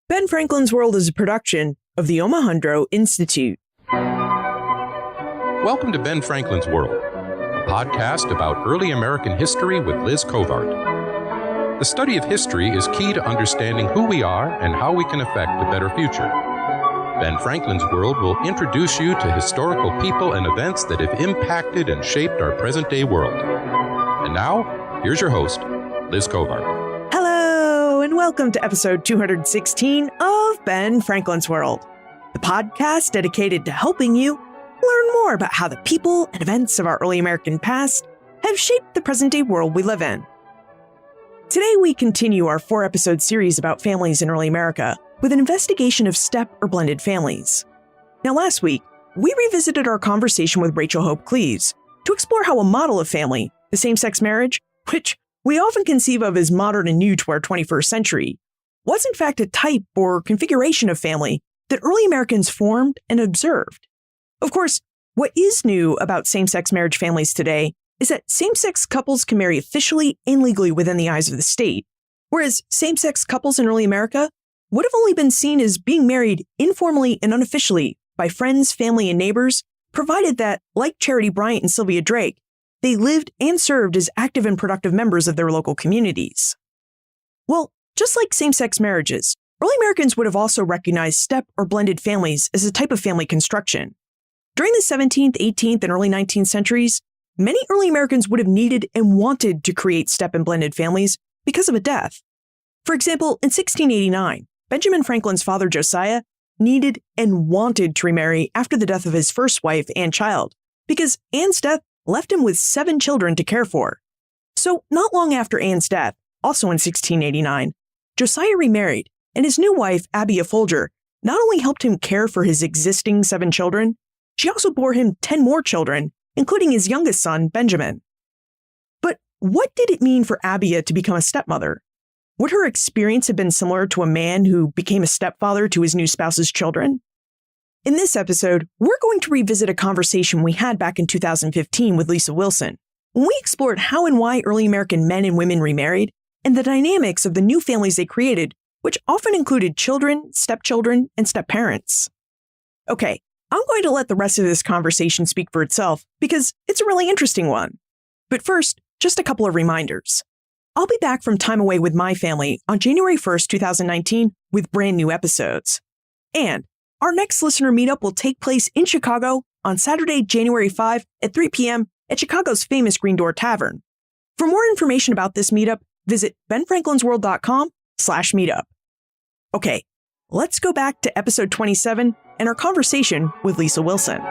Ben Franklin's World is a production of the Omohundro Institute. Welcome to Ben Franklin's World, a podcast about early American history with Liz Covart. The study of history is key to understanding who we are and how we can affect a better future. Ben Franklin's World will introduce you to historical people and events that have impacted and shaped our present-day world. And now, here's your host, Liz Covart. Hello, and welcome to episode 216 of Ben Franklin's World, the podcast dedicated to helping you learn more about how the people and events of our early American past have shaped the present-day world we live in. Today, we continue our 4-episode series about families in early America with an investigation of step or blended families. Now, last week, we revisited our conversation with Rachel Hope Cleves to explore how a model of family, the same-sex marriage, which we often conceive of as modern and new to our 21st century, was in fact a type or configuration of family that early Americans formed and observed. Of course, what is new about same-sex marriage families today is that same-sex couples can marry officially and legally within the eyes of the state, whereas same-sex couples in early America would have only been seen as being married informally and unofficially by friends, family, and neighbors, provided that, like Charity Bryant and Sylvia Drake, they lived and served as active and productive members of their local communities. Well, just like same-sex marriages, early Americans would have also recognized step or blended families as a type of family construction. During the 17th, 18th, and early 19th centuries, many early Americans would have needed and wanted to create step and blended families because of a death. For example, in 1689, Benjamin Franklin's father, Josiah, needed and wanted to remarry after the death of his first wife and child, because Anne's death left him with 7 children to care for. So not long after Anne's death, also in 1689, Josiah remarried, and his new wife, Abigail Folger, not only helped him care for his existing 7 children, she also bore him 10 more children, including his youngest son, Benjamin. But what did it mean for Abigail to become a stepmother? Would her experience have been similar to a man who became a stepfather to his new spouse's children? In this episode, we're going to revisit a conversation we had back in 2015 with Lisa Wilson, when we explored how and why early American men and women remarried, and the dynamics of the new families they created, which often included children, stepchildren, and stepparents. Okay, I'm going to let the rest of this conversation speak for itself, because it's a really interesting one. But first, just a couple of reminders. I'll be back from time away with my family on January 1st, 2019, with brand new episodes. And our next listener meetup will take place in Chicago on Saturday, January 5 at 3 p.m. at Chicago's famous Green Door Tavern. For more information about this meetup, visit benfranklinsworld.com/meetup. Okay, let's go back to episode 27 and our conversation with Lisa Wilson.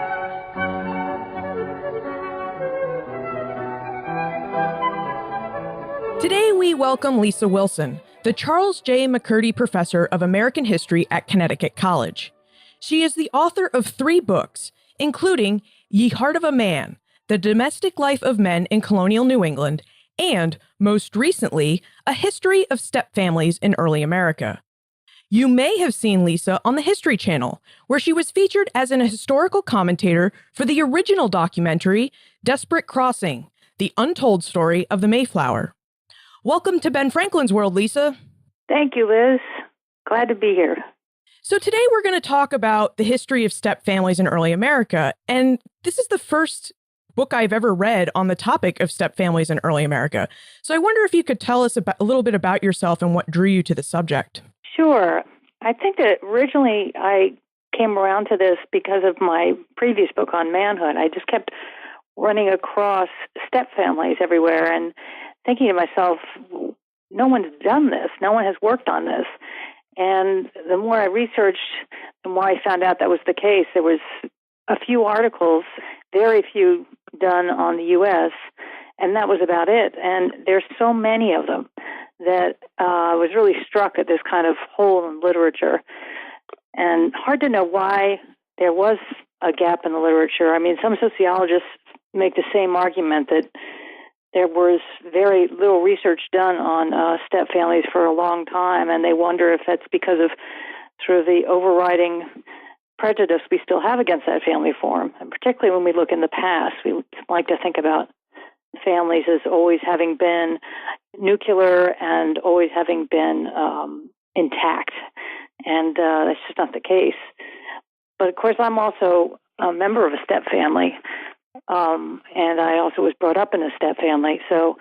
Today, we welcome Lisa Wilson, the Charles J. MacCurdy Professor of American History at Connecticut College. She is the author of 3 books, including Ye Heart of a Man, The Domestic Life of Men in Colonial New England, and, most recently, A History of Stepfamilies in Early America. You may have seen Lisa on the History Channel, where she was featured as an historical commentator for the original documentary, Desperate Crossing, The Untold Story of the Mayflower. Welcome to Ben Franklin's World, Lisa. Thank you, Liz. Glad to be here. So today we're going to talk about the history of step families in early America. And this is the first book I've ever read on the topic of step families in early America. So I wonder if you could tell us a little bit about yourself and what drew you to the subject. Sure. I think that originally I came around to this because of my previous book on manhood. I just kept running across step families everywhere and thinking to myself, no one's done this. No one has worked on this. And the more I researched, the more I found out that was the case. There was a few articles, very few done on the U.S., and that was about it. And there's so many of them that I was really struck at this kind of hole in literature. And hard to know why there was a gap in the literature. I mean, some sociologists make the same argument that there was very little research done on step families for a long time, and they wonder if that's because of sort of the overriding prejudice we still have against that family form. And particularly when we look in the past, we like to think about families as always having been nuclear and always having been intact. And that's just not the case. But of course, I'm also a member of a step family. And I also was brought up in a step family. So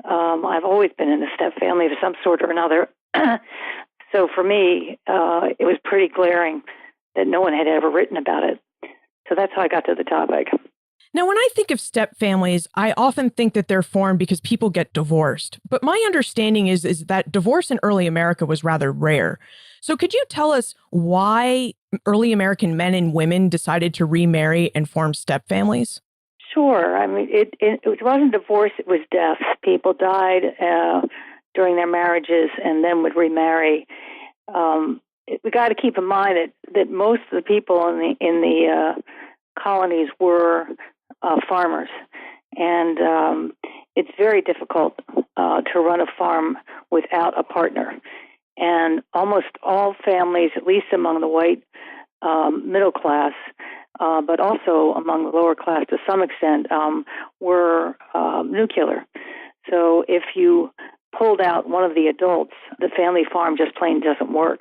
I've always been in a step family of some sort or another. So for me, it was pretty glaring that no one had ever written about it. So that's how I got to the topic. Now, when I think of step families, I often think that they're formed because people get divorced. But my understanding is that divorce in early America was rather rare. So could you tell us why early American men and women decided to remarry and form step families? Sure. I mean, it wasn't divorce, it was death. People died during their marriages and then would remarry. We got to keep in mind that most of the people in the colonies were farmers, and it's very difficult to run a farm without a partner. And almost all families, at least among the white middle class, but also among the lower class to some extent, were nuclear. So if you pulled out one of the adults, the family farm just plain doesn't work.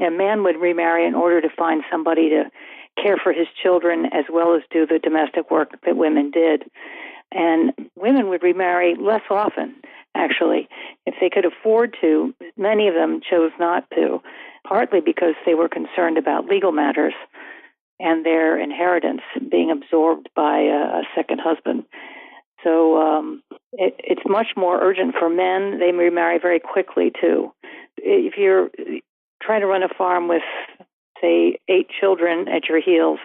A man would remarry in order to find somebody to care for his children as well as do the domestic work that women did. And women would remarry less often, actually. If they could afford to, many of them chose not to, partly because they were concerned about legal matters and their inheritance being absorbed by a second husband. So it's much more urgent for men. They remarry very quickly, too. If you're trying to run a farm with, say, 8 children at your heels,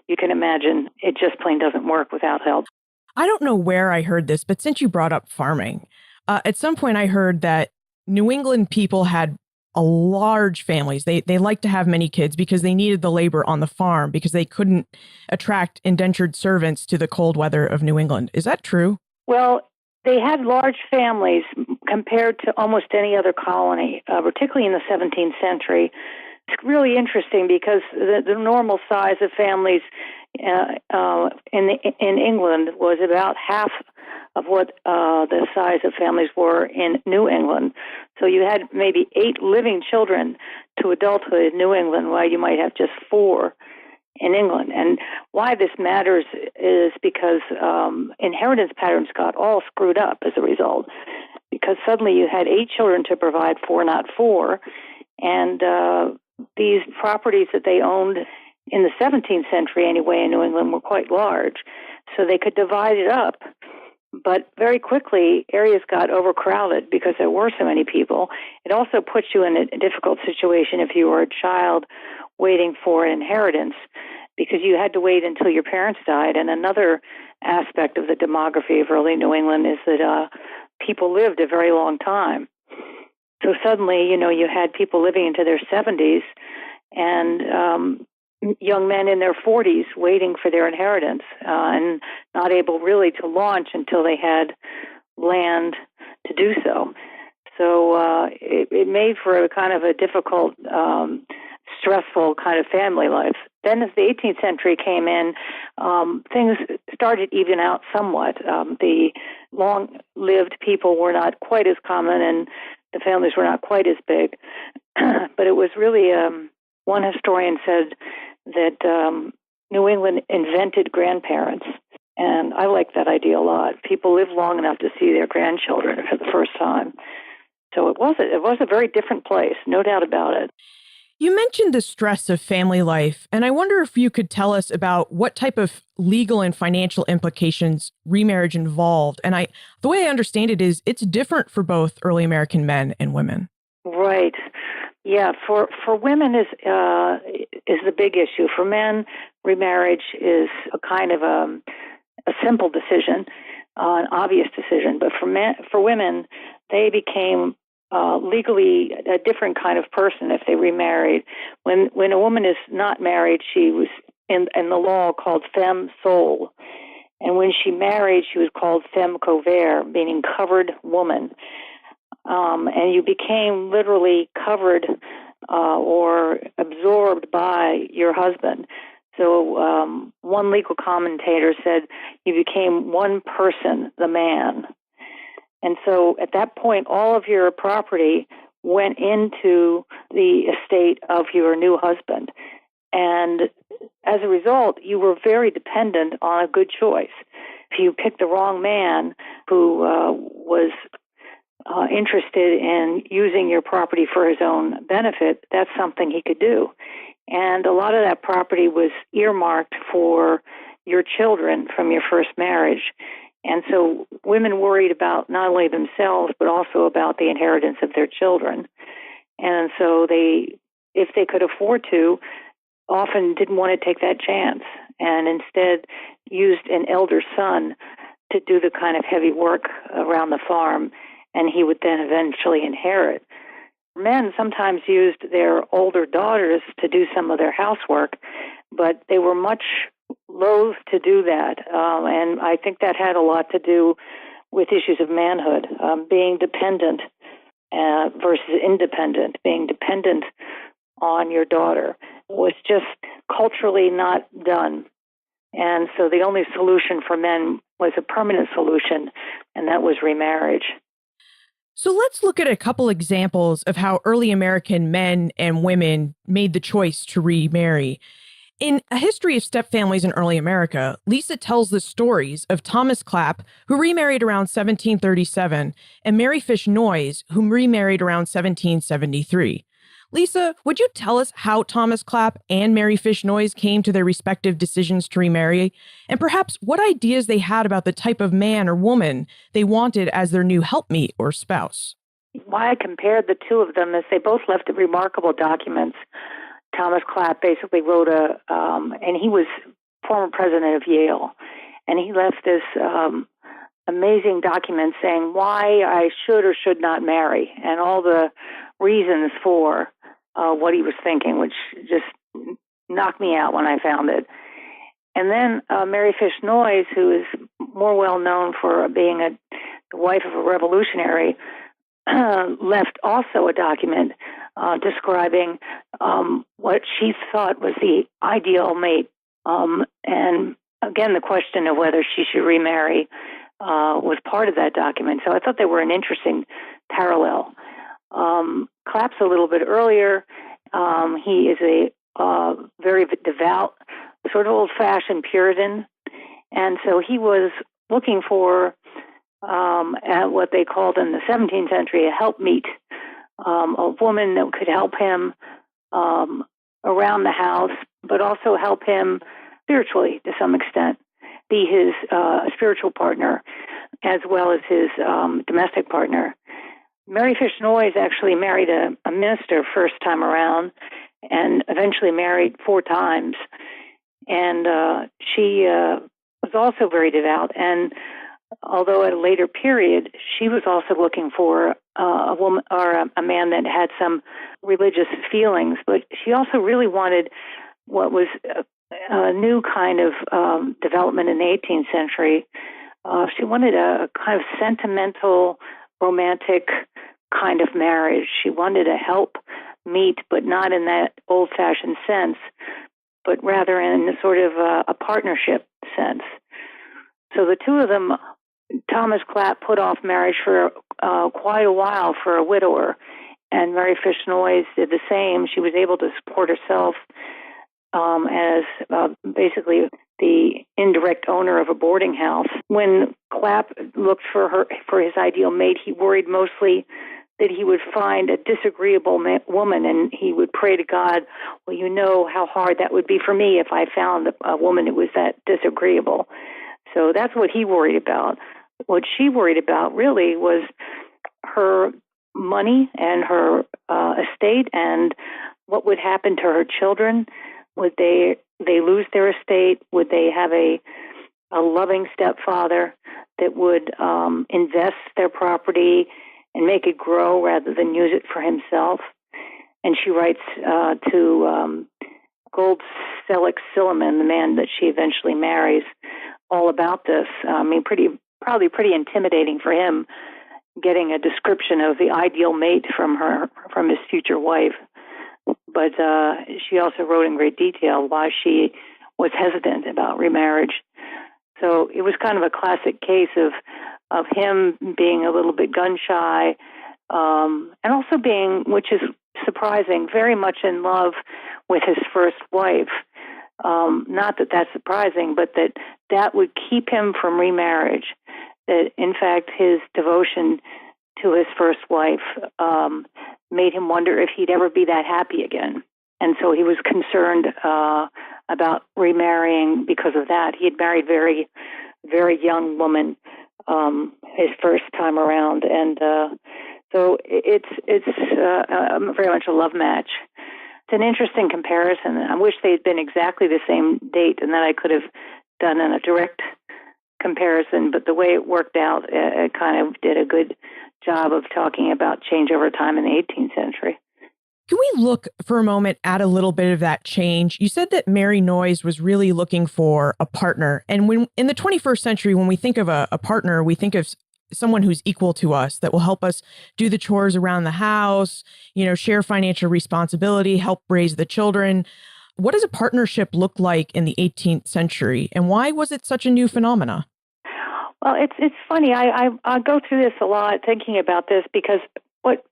you can imagine it just plain doesn't work without help. I don't know where I heard this, but since you brought up farming, at some point I heard that New England people had a large families. They liked to have many kids because they needed the labor on the farm because they couldn't attract indentured servants to the cold weather of New England. Is that true? Well, they had large families compared to almost any other colony, particularly in the 17th century. It's really interesting because the normal size of families in England was about half of what the size of families were in New England. So you had maybe 8 living children to adulthood in New England, while you might have just 4 in England. And why this matters is because inheritance patterns got all screwed up as a result, because suddenly you had 8 children to provide for, not 4, and these properties that they owned in the 17th century anyway in New England were quite large, so they could divide it up. But very quickly, areas got overcrowded because there were so many people. It also puts you in a difficult situation if you were a child waiting for an inheritance, because you had to wait until your parents died. And another aspect of the demography of early New England is that people lived a very long time. So suddenly, you had people living into their 70s and young men in their 40s waiting for their inheritance and not able really to launch until they had land to do so. So it made for a kind of a difficult, stressful kind of family life. Then as the 18th century came in, things started to even out somewhat. The long-lived people were not quite as common and the families were not quite as big. But it was really, one historian said that New England invented grandparents. And I like that idea a lot. People live long enough to see their grandchildren for the first time. So it was a very different place, no doubt about it. You mentioned the stress of family life, and I wonder if you could tell us about what type of legal and financial implications remarriage involved. And the way I understand it is it's different for both early American men and women. Right. Yeah. For women is the big issue. For men, remarriage is a kind of a simple decision, an obvious decision. But for women, they became legally a different kind of person if they remarried. When a woman is not married, she was in the law called femme sole. And when she married, she was called femme couvert, meaning covered woman. And you became literally covered or absorbed by your husband. So one legal commentator said you became one person, the man. And so at that point, all of your property went into the estate of your new husband. And as a result, you were very dependent on a good choice. If you picked the wrong man who was interested in using your property for his own benefit, that's something he could do. And a lot of that property was earmarked for your children from your first marriage. And so women worried about not only themselves, but also about the inheritance of their children. And so they, if they could afford to, often didn't want to take that chance and instead used an elder son to do the kind of heavy work around the farm, and he would then eventually inherit. Men sometimes used their older daughters to do some of their housework, but they were much loath to do that. And I think that had a lot to do with issues of manhood, being dependent versus independent. Being dependent on your daughter was just culturally not done. And so the only solution for men was a permanent solution, and that was remarriage. So let's look at a couple examples of how early American men and women made the choice to remarry. In A History of Stepfamilies in Early America, Lisa tells the stories of Thomas Clapp, who remarried around 1737, and Mary Fish Noyes, who remarried around 1773. Lisa, would you tell us how Thomas Clapp and Mary Fish Noyes came to their respective decisions to remarry, and perhaps what ideas they had about the type of man or woman they wanted as their new helpmeet or spouse? Why I compared the two of them is they both left remarkable documents. Thomas Clapp basically wrote and he was former president of Yale, and he left this amazing document saying why I should or should not marry, and all the reasons for what he was thinking, which just knocked me out when I found it. And then Mary Fish Noyes, who is more well known for being the wife of a revolutionary, left also a document describing what she thought was the ideal mate. And again, the question of whether she should remarry was part of that document. So I thought they were an interesting parallel. Clapp's a little bit earlier. He is a very devout, sort of old-fashioned Puritan. And so he was looking for at what they called in the 17th century a helpmeet, a woman that could help him around the house, but also help him spiritually to some extent, be his spiritual partner as well as his domestic partner. Mary Fish Noyes actually married a minister first time around and eventually married 4 times. And she was also very devout. And although at a later period, she was also looking for a woman or a man that had some religious feelings, but she also really wanted what was a new kind of development in the 18th century. She wanted a kind of sentimental, romantic kind of marriage. She wanted a help meet, but not in that old-fashioned sense, but rather in sort of a partnership sense. So the two of them, Thomas Clapp put off marriage for quite a while for a widower, and Mary Fish Noyes did the same. She was able to support herself as basically the indirect owner of a boarding house. When Clapp looked for his ideal mate, he worried mostly that he would find a disagreeable woman, and he would pray to God, well, you know how hard that would be for me if I found a woman that was that disagreeable. So that's what he worried about. What she worried about really was her money and her estate and what would happen to her children. Would they lose their estate? Would they have a loving stepfather that would invest their property and make it grow rather than use it for himself? And she writes to Gold Selleck Silliman, the man that she eventually marries, all about this. I mean, probably pretty intimidating for him, getting a description of the ideal mate from his future wife. But she also wrote in great detail why she was hesitant about remarriage. So it was kind of a classic case of him being a little bit gun shy, and also being, which is surprising, very much in love with his first wife. Not that that's surprising, but that would keep him from remarriage. That, in fact, his devotion to his first wife made him wonder if he'd ever be that happy again. And so he was concerned about remarrying because of that. He had married very, very young woman his first time around, and so it's very much a love match. It's an interesting comparison. I wish they'd been exactly the same date, and then I could have done a direct comparison. But the way it worked out, it kind of did a good job of talking about change over time in the 18th century. Can we look for a moment at a little bit of that change? You said that Mary Noyes was really looking for a partner. And when in the 21st century, when we think of a partner, we think of someone who's equal to us, that will help us do the chores around the house, share financial responsibility, help raise the children. What does a partnership look like in the 18th century? And why was it such a new phenomena? Well, it's funny. I go through this a lot thinking about this because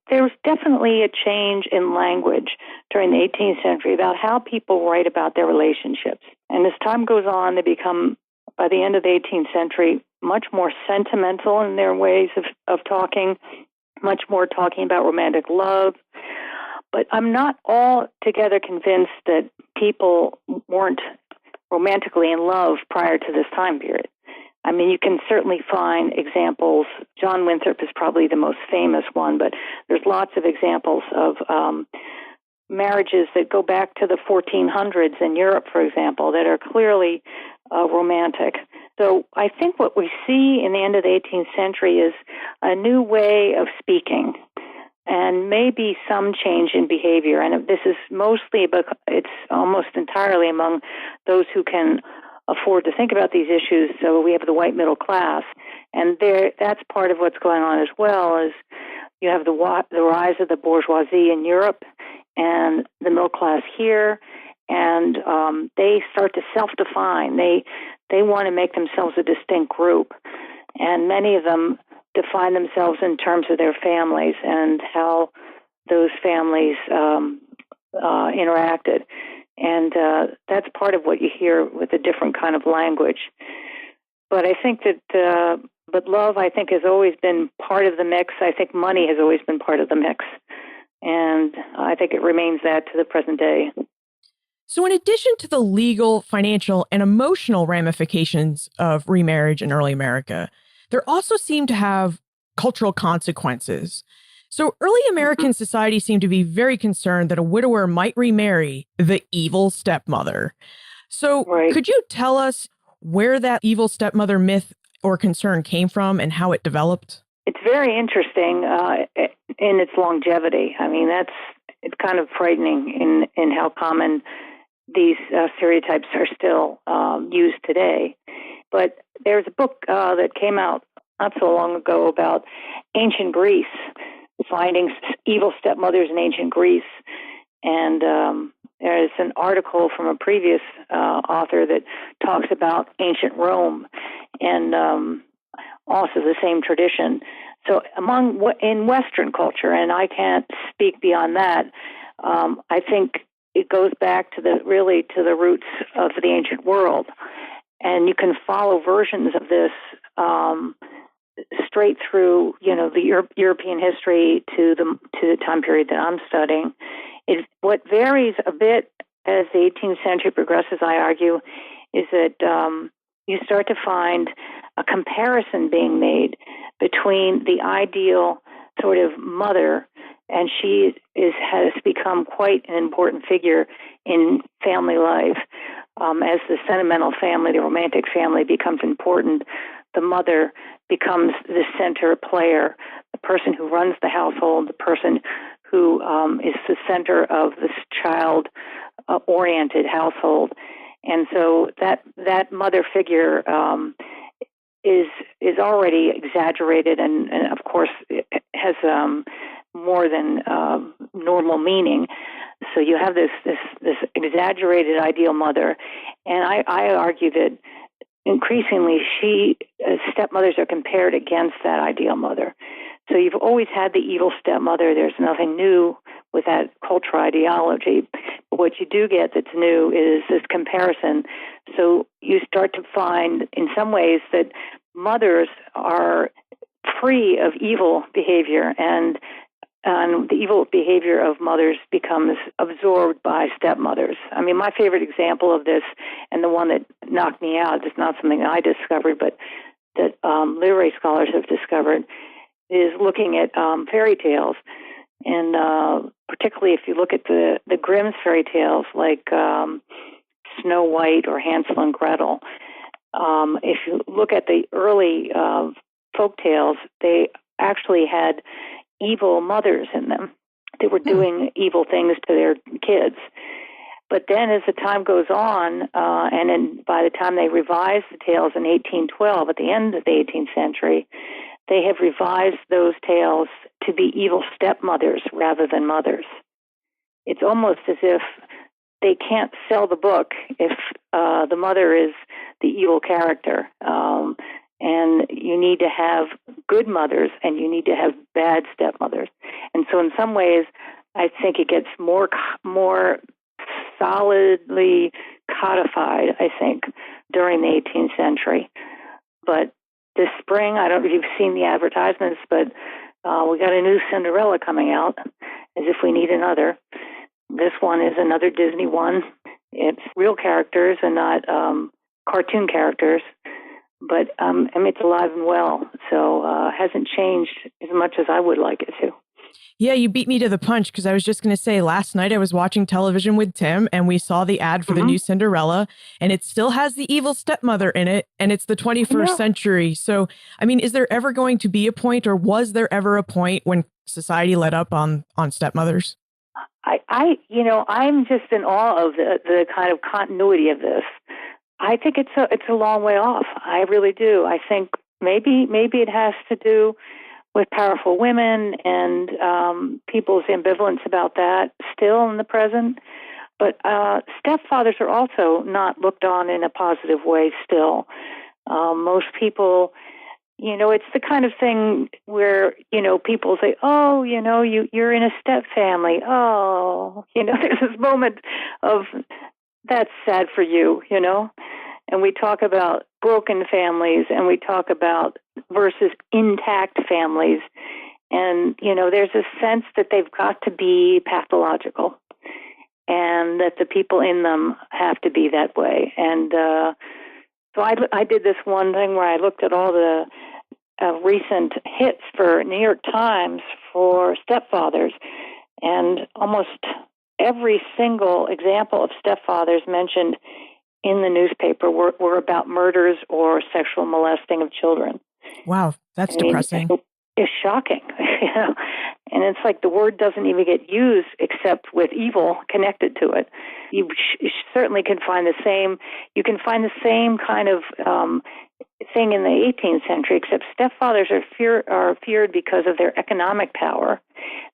there was definitely a change in language during the 18th century about how people write about their relationships. And as time goes on, they become, by the end of the 18th century, much more sentimental in their ways of talking, much more talking about romantic love. But I'm not altogether convinced that people weren't romantically in love prior to this time period. I mean, you can certainly find examples. John Winthrop is probably the most famous one, but there's lots of examples of marriages that go back to the 1400s in Europe, for example, that are clearly romantic. So I think what we see in the end of the 18th century is a new way of speaking and maybe some change in behavior. And this is mostly, it's almost entirely among those who can afford to think about these issues. So we have the white middle class, and that's part of what's going on as well. Is you have the rise of the bourgeoisie in Europe and the middle class here, and they start to self-define. They want to make themselves a distinct group, and many of them define themselves in terms of their families and how those families interacted. And that's part of what you hear with a different kind of language. But I think that, but love, I think, has always been part of the mix. I think money has always been part of the mix. And I think it remains that to the present day. So in addition to the legal, financial, and emotional ramifications of remarriage in early America, there also seem to have cultural consequences. So early American society seemed to be very concerned that a widower might remarry the evil stepmother. So Could you tell us where that evil stepmother myth or concern came from and how it developed? It's very interesting in its longevity. I mean, it's kind of frightening in how common these stereotypes are still used today. But there's a book that came out not so long ago about ancient Greece, finding evil stepmothers in ancient Greece. And there's an article from a previous author that talks about ancient Rome and also the same tradition. So in Western culture, and I can't speak beyond that, I think it goes back to the roots of the ancient world. And you can follow versions of this straight through, the European history to the time period that I'm studying. What varies a bit as the 18th century progresses, I argue, is that you start to find a comparison being made between the ideal sort of mother, and she has become quite an important figure in family life. As the sentimental family, the romantic family becomes important, the mother becomes the center player, the person who runs the household, the person who is the center of this child-oriented household. And so that mother figure is already exaggerated and of course, it has more than normal meaning. So you have this exaggerated ideal mother, and I argue that increasingly stepmothers are compared against that ideal mother. So you've always had the evil stepmother. There's nothing new with that cultural ideology. But what you do get that's new is this comparison. So you start to find, in some ways, that mothers are free of evil behavior, and the evil behavior of mothers becomes absorbed by stepmothers. I mean, my favorite example of this, and the one that knocked me out, is not something I discovered, but that literary scholars have discovered, is looking at fairy tales. And particularly if you look at the Grimm's fairy tales, like Snow White or Hansel and Gretel, if you look at the early folk tales, they actually had evil mothers in them. They were doing evil things to their kids. But then as the time goes on, and then by the time they revised the tales in 1812, at the end of the 18th century, they have revised those tales to be evil stepmothers rather than mothers. It's almost as if they can't sell the book if the mother is the evil character. And you need to have good mothers and you need to have bad stepmothers. And so in some ways, I think it gets more solidly codified, I think, during the 18th century. But this spring, I don't know if you've seen the advertisements, but we got a new Cinderella coming out, as if we need another. This one is another Disney one. It's real characters and not cartoon characters. But I mean, it's alive and well, so hasn't changed as much as I would like it to. Yeah, you beat me to the punch, because I was just going to say, last night I was watching television with Tim and we saw the ad for the new Cinderella, and it still has the evil stepmother in it, and it's the 21st century. So, I mean, is there ever going to be a point, or was there ever a point when society let up on stepmothers? I'm just in awe of the kind of continuity of this. I think it's a long way off. I really do. I think maybe it has to do with powerful women and people's ambivalence about that still in the present. But stepfathers are also not looked on in a positive way still. Most people, it's the kind of thing where, people say, oh, you're in a step family. Oh, there's this moment of, that's sad for you, And we talk about broken families, and we talk about versus intact families. And, there's a sense that they've got to be pathological and that the people in them have to be that way. And so I did this one thing where I looked at all the recent hits for New York Times for stepfathers, and almost every single example of stepfathers mentioned in the newspaper were about murders or sexual molesting of children. Wow, that's depressing. It's shocking, And it's like the word doesn't even get used except with evil connected to it. You certainly can find the same. You can find the same kind of thing in the 18th century, except stepfathers are feared because of their economic power.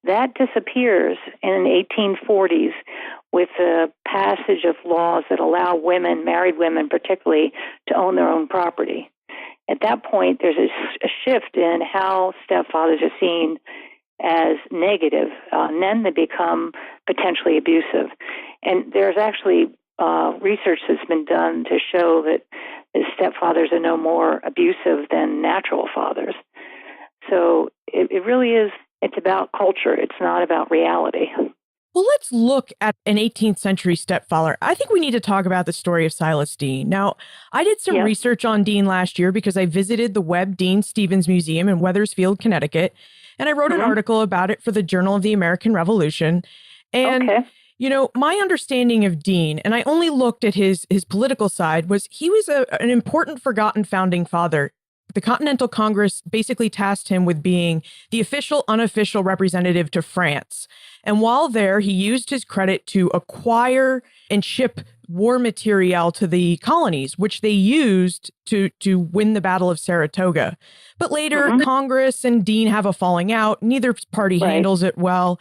That disappears in the 1840s with the passage of laws that allow women, married women particularly, to own their own property. At that point, there's a shift in how stepfathers are seen as negative, and then they become potentially abusive. And there's actually research that's been done to show that the stepfathers are no more abusive than natural fathers. So it really is, it's about culture. It's not about reality. Well, let's look at an 18th century stepfather. I think we need to talk about the story of Silas Dean. Now, I did some research on Dean last year because I visited the Webb Dean Stevens Museum in Wethersfield, Connecticut, and I wrote an article about it for the Journal of the American Revolution. And, my understanding of Dean, and I only looked at his political side, was he was an important forgotten founding father. The Continental Congress basically tasked him with being the official, unofficial representative to France. And while there, he used his credit to acquire and ship war materiel to the colonies, which they used to win the Battle of Saratoga. But later, Congress and Dean have a falling out. Neither party handles it well.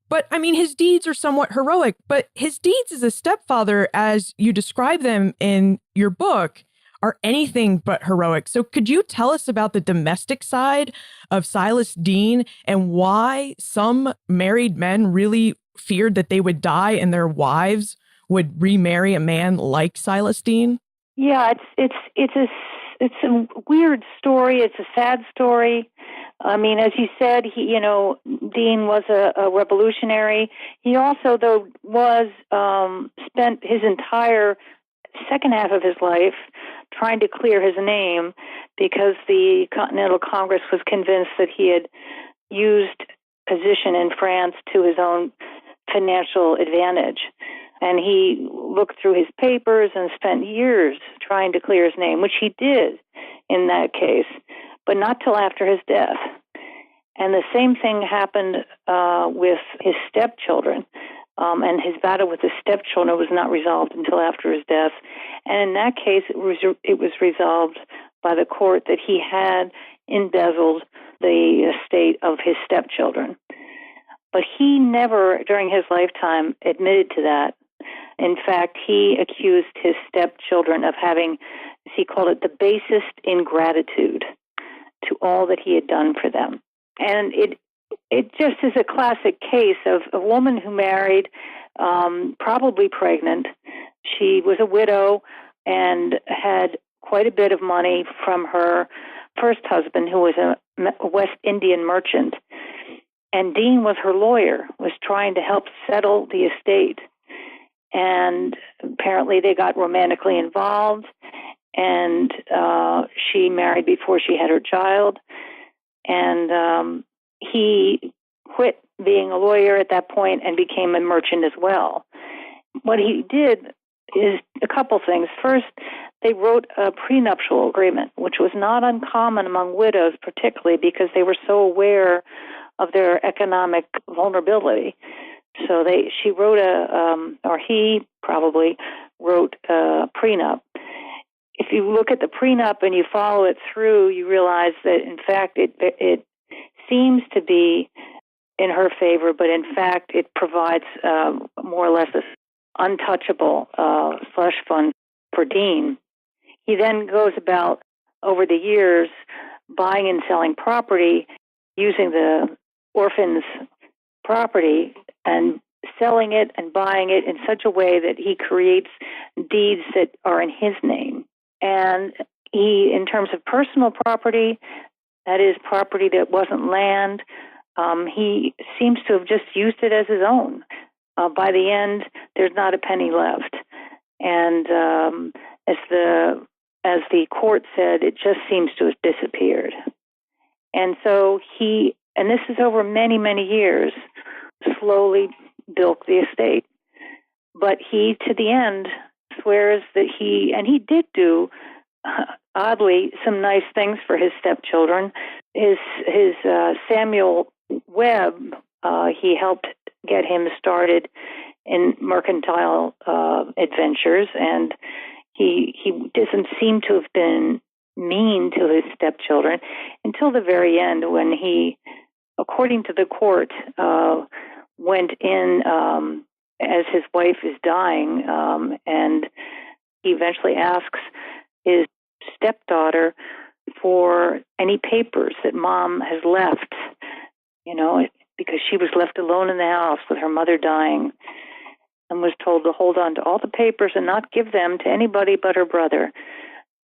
But I mean, his deeds are somewhat heroic, but his deeds as a stepfather, as you describe them in your book, are anything but heroic. So could you tell us about the domestic side of Silas Dean and why some married men really feared that they would die and their wives would remarry a man like Silas Dean? Yeah, it's a weird story. It's a sad story. I mean, as you said, Dean was a revolutionary. He also, though, spent his entire second half of his life trying to clear his name because the Continental Congress was convinced that he had used position in France to his own financial advantage. And he looked through his papers and spent years trying to clear his name, which he did in that case, but not till after his death. And the same thing happened with his stepchildren. And his battle with his stepchildren was not resolved until after his death. And in that case, it was resolved by the court that he had embezzled the estate of his stepchildren. But he never, during his lifetime, admitted to that. In fact, he accused his stepchildren of having, as he called it, the basest ingratitude to all that he had done for them. And it just is a classic case of a woman who married, probably pregnant. She was a widow and had quite a bit of money from her first husband, who was a West Indian merchant. And Dean was her lawyer, was trying to help settle the estate. And apparently they got romantically involved, and she married before she had her child. And he quit being a lawyer at that point and became a merchant as well. What he did is a couple things. First, they wrote a prenuptial agreement, which was not uncommon among widows, particularly because they were so aware of their economic vulnerability. So he probably wrote a prenup. If you look at the prenup and you follow it through, you realize that, in fact, it seems to be in her favor, but in fact, it provides more or less an untouchable slush fund for Dean. He then goes about, over the years, buying and selling property, using the orphan's property and selling it and buying it in such a way that he creates deeds that are in his name. And he, in terms of personal property, that is property that wasn't land, he seems to have just used it as his own. By the end, there's not a penny left. And as the court said, it just seems to have disappeared. And so and this is over many, many years, slowly bilked the estate. But he, to the end, swears that he did do, oddly, some nice things for his stepchildren. His Samuel Webb, he helped get him started in mercantile adventures, and he doesn't seem to have been mean to his stepchildren until the very end, when he, according to the court, went in as his wife is dying, and he eventually asks his stepdaughter for any papers that mom has left, because she was left alone in the house with her mother dying, and was told to hold on to all the papers and not give them to anybody but her brother.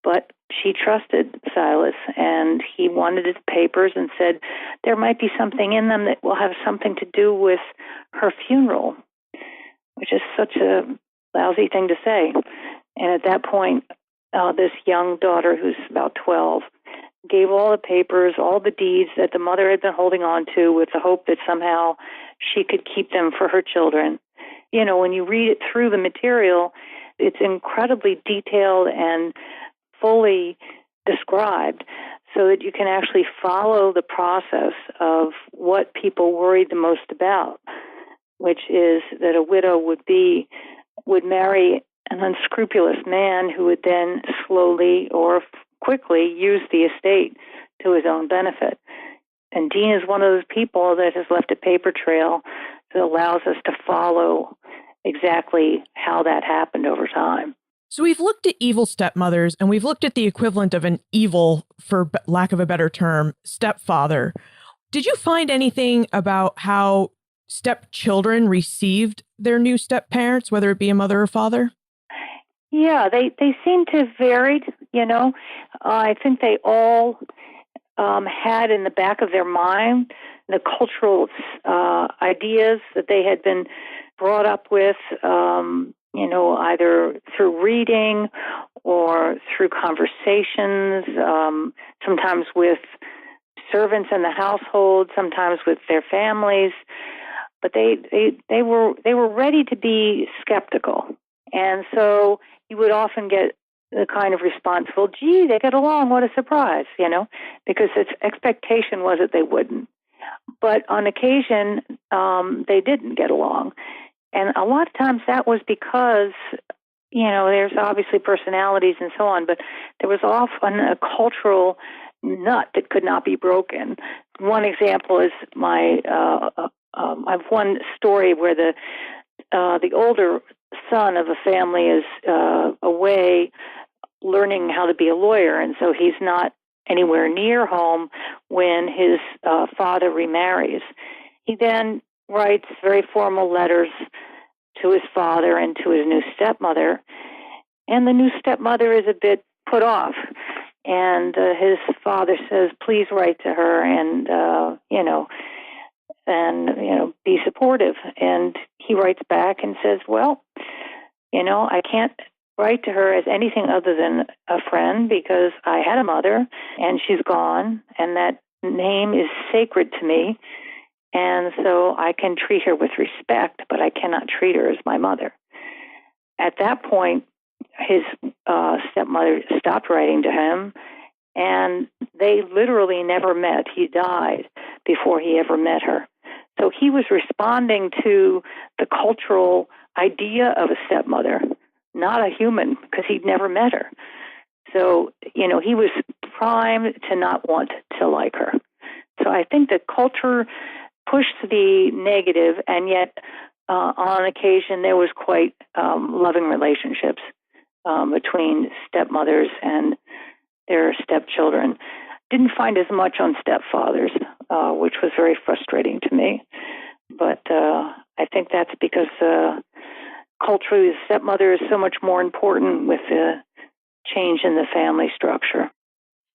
But she trusted Silas, and he wanted his papers and said there might be something in them that will have something to do with her funeral, which is such a lousy thing to say. And at that point, this young daughter, who's about 12, gave all the papers, all the deeds that the mother had been holding on to, with the hope that somehow she could keep them for her children. When you read it through the material, it's incredibly detailed and fully described, so that you can actually follow the process of what people worried the most about, which is that a widow would marry an unscrupulous man who would then slowly or quickly use the estate to his own benefit. And Dean is one of those people that has left a paper trail that allows us to follow exactly how that happened over time. So we've looked at evil stepmothers, and we've looked at the equivalent of an evil, for lack of a better term, stepfather. Did you find anything about how stepchildren received their new stepparents, whether it be a mother or father? Yeah, they seem to have varied, I think they all had in the back of their mind the cultural ideas that they had been brought up with, either through reading or through conversations, sometimes with servants in the household, sometimes with their families. But they were ready to be skeptical. And so you would often get the kind of response, well, gee, they get along, what a surprise, because its expectation was that they wouldn't. But on occasion, they didn't get along. And a lot of times that was because, there's obviously personalities and so on, but there was often a cultural nut that could not be broken. One example is I've one story where the older son of a family is away learning how to be a lawyer, and so he's not anywhere near home when his father remarries. He then writes very formal letters to his father and to his new stepmother, and the new stepmother is a bit put off. And his father says, please write to her and, be supportive. And he writes back and says, well, I can't write to her as anything other than a friend because I had a mother and she's gone and that name is sacred to me. And so I can treat her with respect, but I cannot treat her as my mother. At that point, his stepmother stopped writing to him, and they literally never met. He died before he ever met her. So he was responding to the cultural idea of a stepmother, not a human, because he'd never met her. So, he was primed to not want to like her. So I think that culture pushed the negative, and yet on occasion there was quite loving relationships between stepmothers and their stepchildren. Didn't find as much on stepfathers, which was very frustrating to me. But I think that's because culturally the stepmother is so much more important with the change in the family structure.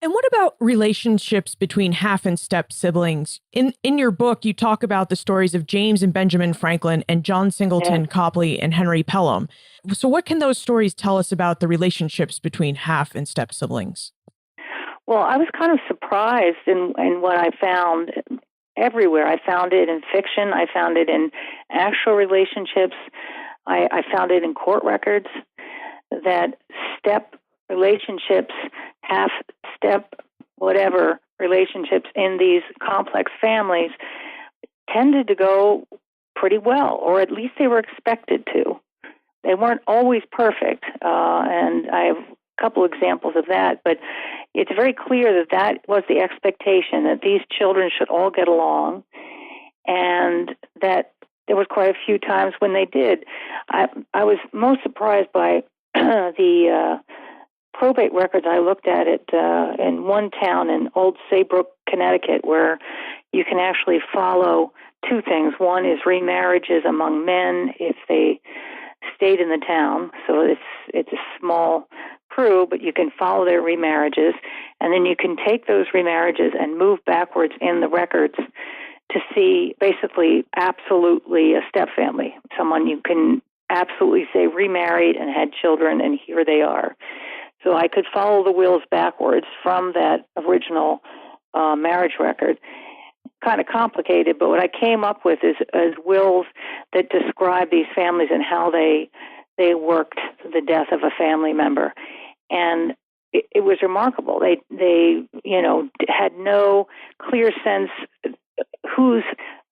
And what about relationships between half and step siblings? In your book, you talk about the stories of James and Benjamin Franklin and John Singleton Copley and Henry Pelham. So what can those stories tell us about the relationships between half and step siblings? Well, I was kind of surprised in what I found everywhere. I found it in fiction. I found it in actual relationships. I found it in court records that step relationships, half step, whatever relationships in these complex families tended to go pretty well, or at least they were expected to. They weren't always perfect, and I have a couple examples of that, but it's very clear that was the expectation, that these children should all get along, and that there was quite a few times when they did. I was most surprised by the probate records. I looked at it in one town in Old Saybrook, Connecticut, where you can actually follow two things. One is remarriages among men if they stayed in the town. So it's a small crew, but you can follow their remarriages. And then you can take those remarriages and move backwards in the records to see basically absolutely a stepfamily, someone you can absolutely say remarried and had children, and here they are. So I could follow the wills backwards from that original marriage record. Kind of complicated, but what I came up with is wills that describe these families and how they worked the death of a family member. And it was remarkable. They had no clear sense whose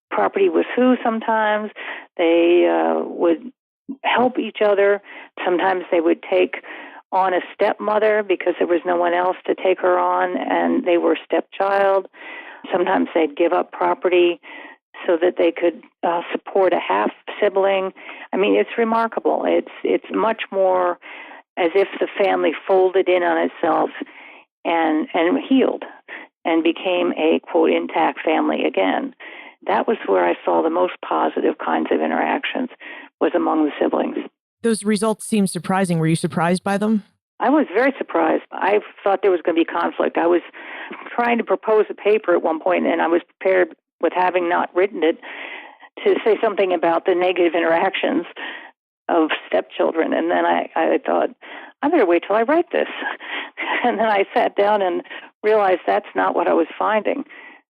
property was who sometimes. They would help each other. Sometimes they would take on a stepmother because there was no one else to take her on, and they were stepchild. Sometimes they'd give up property so that they could support a half sibling. I mean, it's remarkable. It's much more as if the family folded in on itself and healed and became a, quote, intact family again. That was where I saw the most positive kinds of interactions, was among the siblings. Those results seem surprising. Were you surprised by them? I was very surprised. I thought there was going to be conflict. I was trying to propose a paper at one point, and I was prepared, with having not written it, to say something about the negative interactions of stepchildren. And then I thought, I better wait till I write this. And then I sat down and realized that's not what I was finding,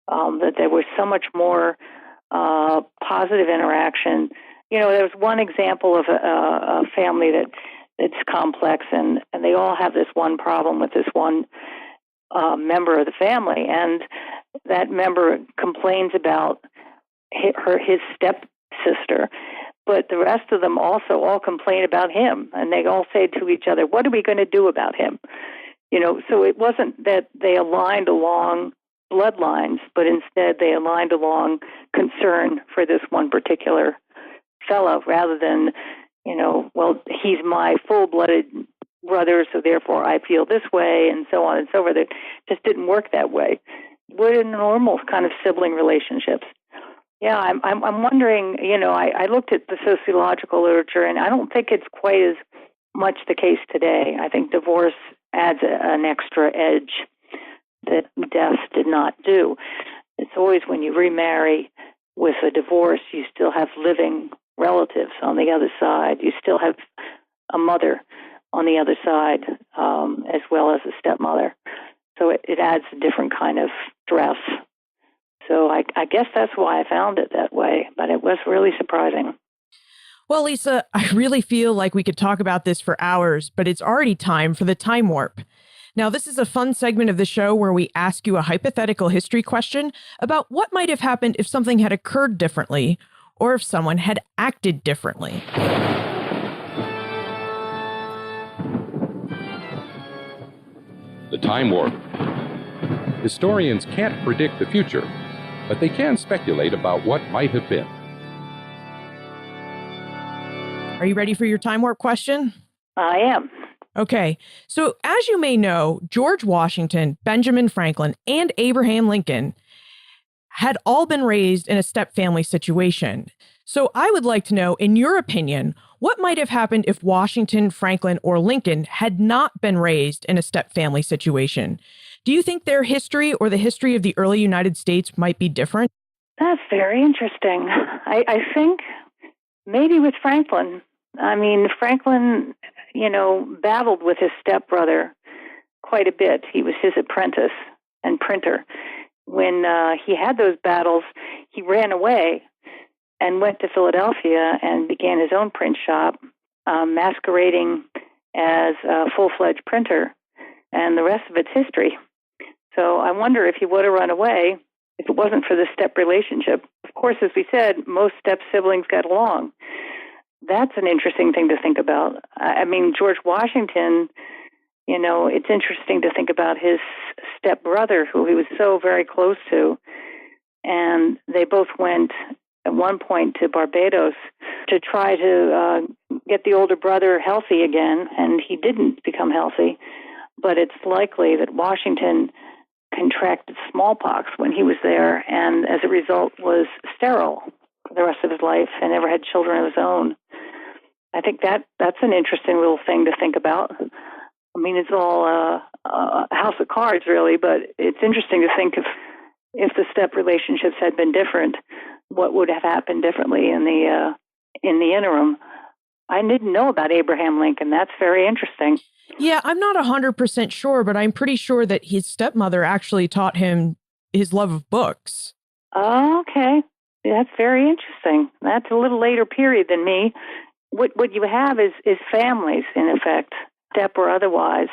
that there was so much more positive interaction. You know, there was one example of a family that it's complex, and they all have this one problem with this one member of the family, and that member complains about his stepsister, but the rest of them also all complain about him, and they all say to each other, what are we going to do about him? You know, so it wasn't that they aligned along bloodlines, but instead they aligned along concern for this one particular fellow, rather than, you know, well, he's my full-blooded brother, so therefore I feel this way, and so on and so forth. It just didn't work that way. We're in normal kind of sibling relationships. Yeah, I'm wondering, you know, I looked at the sociological literature, and I don't think it's quite as much the case today. I think divorce adds an extra edge that death did not do. It's always when you remarry with a divorce, you still have living relatives on the other side. You still have a mother on the other side, as well as a stepmother. So it adds a different kind of stress. So I guess that's why I found it that way, but it was really surprising. Well, Lisa, I really feel like we could talk about this for hours, but it's already time for the time warp. Now, this is a fun segment of the show where we ask you a hypothetical history question about what might have happened if something had occurred differently, or if someone had acted differently. The Time Warp. Historians can't predict the future, but they can speculate about what might have been. Are you ready for your time warp question? I am. Okay, so as you may know, George Washington, Benjamin Franklin, and Abraham Lincoln had all been raised in a stepfamily situation. So I would like to know, in your opinion, what might have happened if Washington, Franklin, or Lincoln had not been raised in a stepfamily situation? Do you think their history or the history of the early United States might be different? That's very interesting. I think maybe with Franklin. I mean, Franklin, you know, battled with his stepbrother quite a bit. He was his apprentice and printer. When he had those battles, he ran away and went to Philadelphia and began his own print shop, masquerading as a full-fledged printer, and the rest of it's history. So I wonder if he would have run away if it wasn't for the step relationship. Of course, as we said, most step siblings got along. That's an interesting thing to think about. I mean, George Washington, you know, it's interesting to think about his stepbrother, who he was so very close to, and they both went at one point to Barbados to try to get the older brother healthy again, and he didn't become healthy. But it's likely that Washington contracted smallpox when he was there, and as a result was sterile for the rest of his life and never had children of his own. I think that's an interesting little thing to think about. I mean, it's all a house of cards, really, but it's interesting to think if the step relationships had been different, what would have happened differently in the interim. I didn't know about Abraham Lincoln. That's very interesting. Yeah, I'm not 100% sure, but I'm pretty sure that his stepmother actually taught him his love of books. Oh, okay. That's very interesting. That's a little later period than me. What you have is families, in effect, step or otherwise,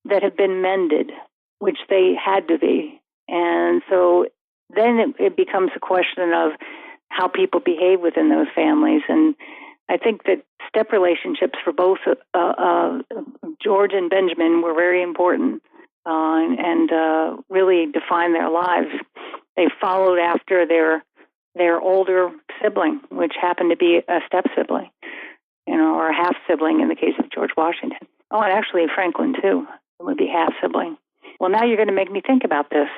that have been mended, which they had to be. And so then it becomes a question of how people behave within those families. And I think that step relationships for both George and Benjamin were very important and really defined their lives. They followed after their older sibling, which happened to be a step sibling. or a half-sibling in the case of George Washington. Oh, and actually Franklin, too. It would be half-sibling. Well, now you're going to make me think about this.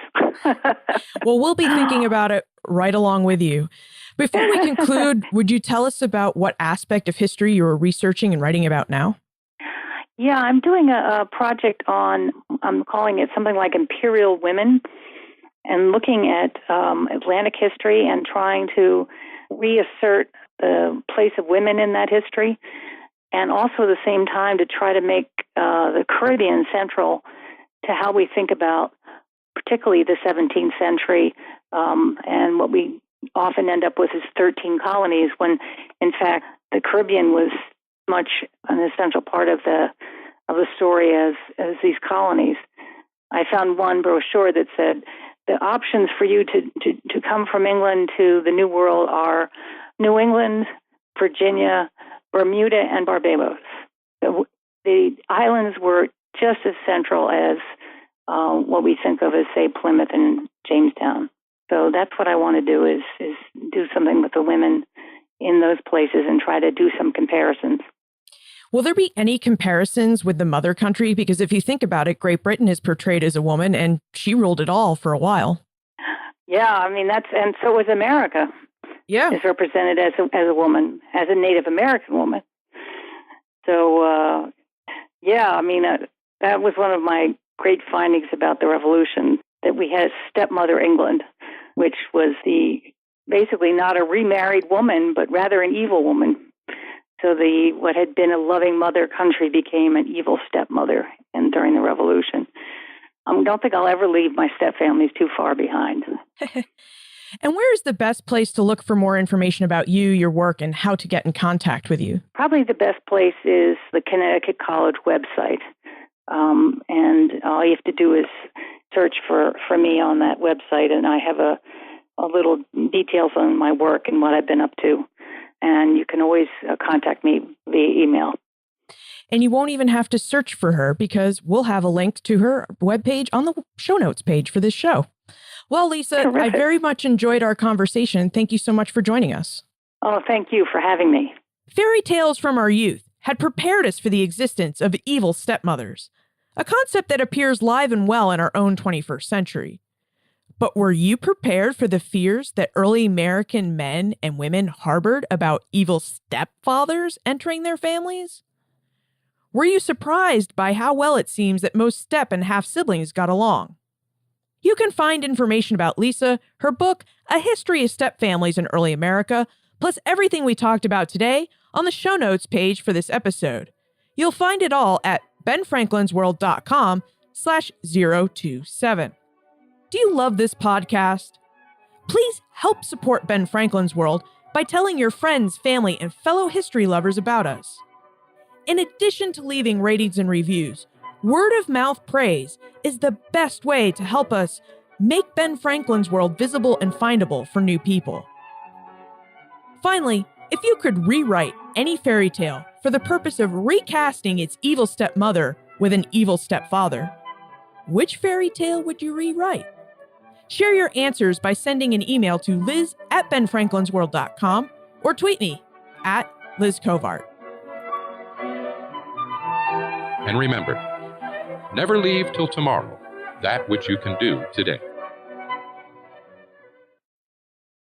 Well, we'll be thinking about it right along with you. Before we conclude, would you tell us about what aspect of history you're researching and writing about now? Yeah, I'm doing a project on, I'm calling it something like Imperial Women, and looking at Atlantic history and trying to reassert the place of women in that history, and also at the same time to try to make the Caribbean central to how we think about particularly the 17th century, and what we often end up with is 13 colonies, when in fact the Caribbean was much an essential part of the story as these colonies. I found one brochure that said the options for you to come from England to the New World are New England, Virginia, Bermuda, and Barbados. The islands were just as central as what we think of as, say, Plymouth and Jamestown. So that's what I want to do is do something with the women in those places and try to do some comparisons. Will there be any comparisons with the mother country? Because if you think about it, Great Britain is portrayed as a woman, and she ruled it all for a while. Yeah, I mean, and so was America. Yeah. Is represented as a woman, as a Native American woman. So, yeah, I mean, that was one of my great findings about the Revolution, that we had stepmother England, which was basically not a remarried woman, but rather an evil woman. So what had been a loving mother country became an evil stepmother during the Revolution. I don't think I'll ever leave my stepfamilies too far behind. And where is the best place to look for more information about you, your work, and how to get in contact with you? Probably the best place is the Connecticut College website. And all you have to do is search for me on that website, and I have a little details on my work and what I've been up to. And you can always contact me via email. And you won't even have to search for her, because we'll have a link to her webpage on the show notes page for this show. Well, Lisa, Terrific. I very much enjoyed our conversation. Thank you so much for joining us. Oh, thank you for having me. Fairy tales from our youth had prepared us for the existence of evil stepmothers, a concept that appears live and well in our own 21st century. But were you prepared for the fears that early American men and women harbored about evil stepfathers entering their families? Were you surprised by how well it seems that most step and half-siblings got along? You can find information about Lisa, her book, A History of Stepfamilies in Early America, plus everything we talked about today on the show notes page for this episode. You'll find it all at benfranklinsworld.com/027. Do you love this podcast? Please help support Ben Franklin's World by telling your friends, family, and fellow history lovers about us. In addition to leaving ratings and reviews, word of mouth praise is the best way to help us make Ben Franklin's World visible and findable for new people. Finally, if you could rewrite any fairy tale for the purpose of recasting its evil stepmother with an evil stepfather, which fairy tale would you rewrite? Share your answers by sending an email to liz@benfranklinsworld.com or tweet me @LizCovart. And remember, never leave till tomorrow that which you can do today.